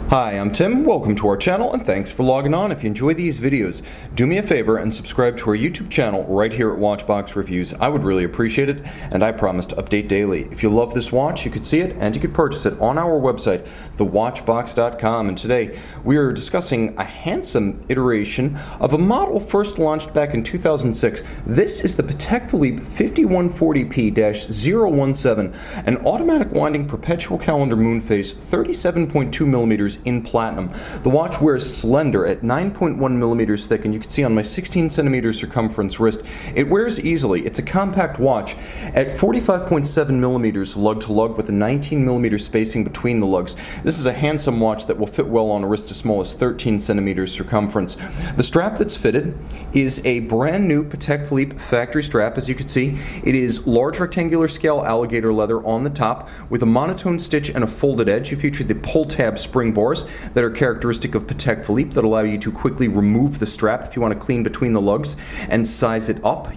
Hi, I'm Tim. Welcome to our channel and thanks for logging on. If you enjoy these videos, do me a favor and subscribe to our YouTube channel right here at Watchbox Reviews. I would really appreciate it, and I promise to update daily. If you love this watch, you could see it and you could purchase it on our website, thewatchbox.com. And today we are discussing a handsome iteration of a model first launched back in 2006. This is the Patek Philippe 5140P-017, an automatic winding perpetual calendar moon phase, 37.2 millimeters in platinum. The watch wears slender at 9.1 millimeters thick, and you can see on my 16 centimeter circumference wrist, it wears easily. It's a compact watch at 45.7 millimeters lug-to-lug with a 19 millimeter spacing between the lugs. This is a handsome watch that will fit well on a wrist as small as 13 centimeters circumference. The strap that's fitted is a brand new Patek Philippe factory strap. As you can see, it is large rectangular scale alligator leather on the top with a monotone stitch and a folded edge. You feature the pull tab spring bars that are characteristic of Patek Philippe that allow you to quickly remove the strap if you want to clean between the lugs and size it up.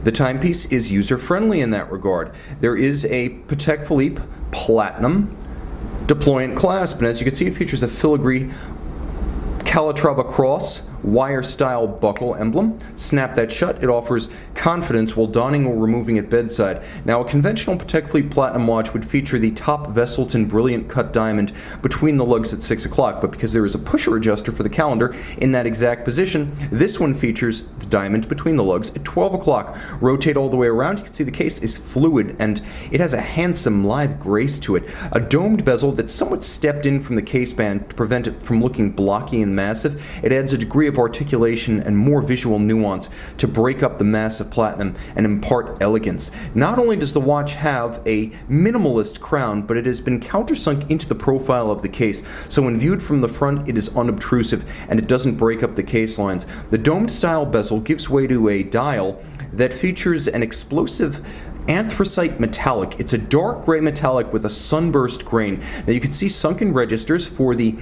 The timepiece is user-friendly in that regard. There is a Patek Philippe Platinum deployant clasp, and as you can see, it features a filigree Calatrava Cross wire-style buckle emblem. Snap that shut. It offers confidence while donning or removing at bedside. Now, a conventional Patek Philippe Platinum watch would feature the top Vesselton brilliant cut diamond between the lugs at 6 o'clock, but because there is a pusher adjuster for the calendar in that exact position, this one features the diamond between the lugs at 12 o'clock. Rotate all the way around. You can see the case is fluid, and it has a handsome, lithe grace to it. A domed bezel that's somewhat stepped in from the case band to prevent it from looking blocky and massive. It adds a degree of articulation and more visual nuance to break up the mass of platinum and impart elegance. Not only does the watch have a minimalist crown, but it has been countersunk into the profile of the case, so when viewed from the front it is unobtrusive and it doesn't break up the case lines. The domed style bezel gives way to a dial that features an explosive anthracite metallic. It's a dark gray metallic with a sunburst grain. Now you can see sunken registers for the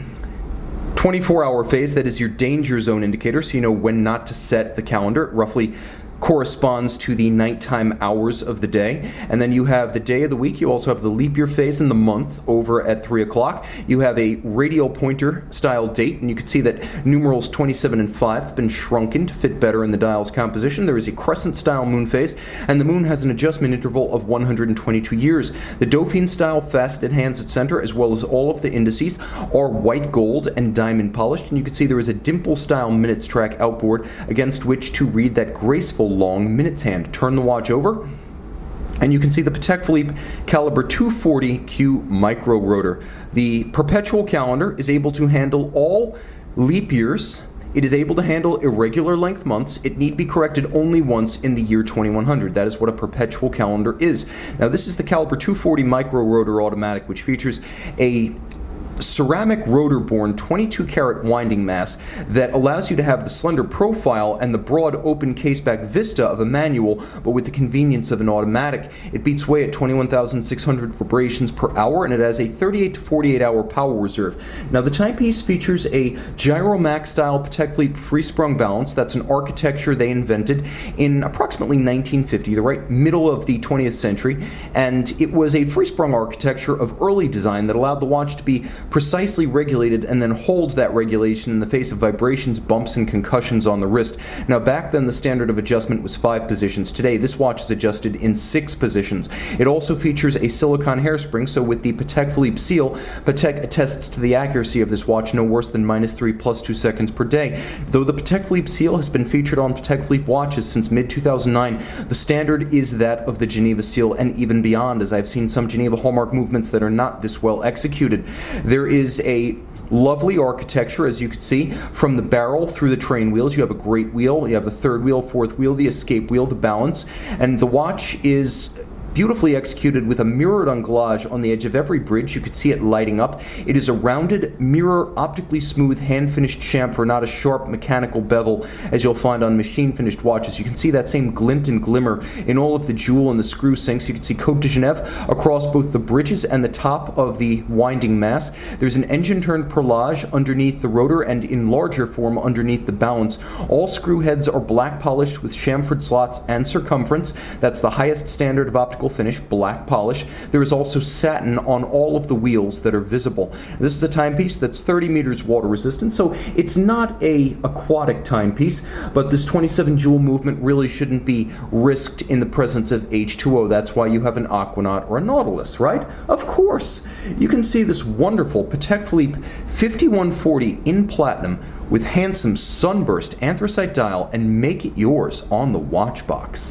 24-hour phase. That is your danger zone indicator, so you know when not to set the calendar. It roughly corresponds to the nighttime hours of the day. And then you have the day of the week. You also have the leap year phase in the month over at 3 o'clock. You have a radial pointer style date, and you can see that numerals 27 and 5 have been shrunken to fit better in the dial's composition. There is a crescent style moon phase, and the moon has an adjustment interval of 122 years. The Dauphine style faceted hands at center, as well as all of the indices, are white gold and diamond polished, and you can see there is a dimple style minutes track outboard against which to read that graceful long minutes hand. Turn the watch over, and you can see the Patek Philippe caliber 240Q micro rotor. The perpetual calendar is able to handle all leap years. It is able to handle irregular length months. It need be corrected only once in the year 2100. That is what a perpetual calendar is. Now, this is the caliber 240 micro rotor automatic, which features a ceramic rotor-borne 22 karat winding mass that allows you to have the slender profile and the broad open caseback vista of a manual, but with the convenience of an automatic. It beats way at 21,600 vibrations per hour, and it has a 38 to 48 hour power reserve. Now, the timepiece features a Gyromax style Patek Philippe free-sprung balance. That's an architecture they invented in approximately 1950, the right middle of the 20th century, and it was a free-sprung architecture of early design that allowed the watch to be precisely regulated and then hold that regulation in the face of vibrations, bumps, and concussions on the wrist. Now, back then the standard of adjustment was 5 positions. Today this watch is adjusted in 6 positions. It also features a silicone hairspring, so with the Patek Philippe seal, Patek attests to the accuracy of this watch no worse than -3 + 2 seconds per day. Though the Patek Philippe seal has been featured on Patek Philippe watches since mid-2009, the standard is that of the Geneva seal and even beyond, as I've seen some Geneva hallmark movements that are not this well executed. There is a lovely architecture, as you can see, from the barrel through the train wheels. You have a great wheel, you have the third wheel, fourth wheel, the escape wheel, the balance, and the watch is beautifully executed with a mirrored anglage on the edge of every bridge. You could see it lighting up. It is a rounded, mirror, optically smooth, hand-finished chamfer, not a sharp mechanical bevel as you'll find on machine-finished watches. You can see that same glint and glimmer in all of the jewel and the screw sinks. You can see Côte de Genève across both the bridges and the top of the winding mass. There's an engine-turned perlage underneath the rotor and in larger form underneath the balance. All screw heads are black polished with chamfered slots and circumference. That's the highest standard of optical nautical finish, black polish. There is also satin on all of the wheels that are visible. This is a timepiece that's 30 meters water resistant, so it's not a aquatic timepiece, but this 27 joule movement really shouldn't be risked in the presence of H2O. That's why you have an Aquanaut or a Nautilus, right? Of course. You can see this wonderful Patek Philippe 5140 in platinum with handsome sunburst anthracite dial and make it yours on the watch box.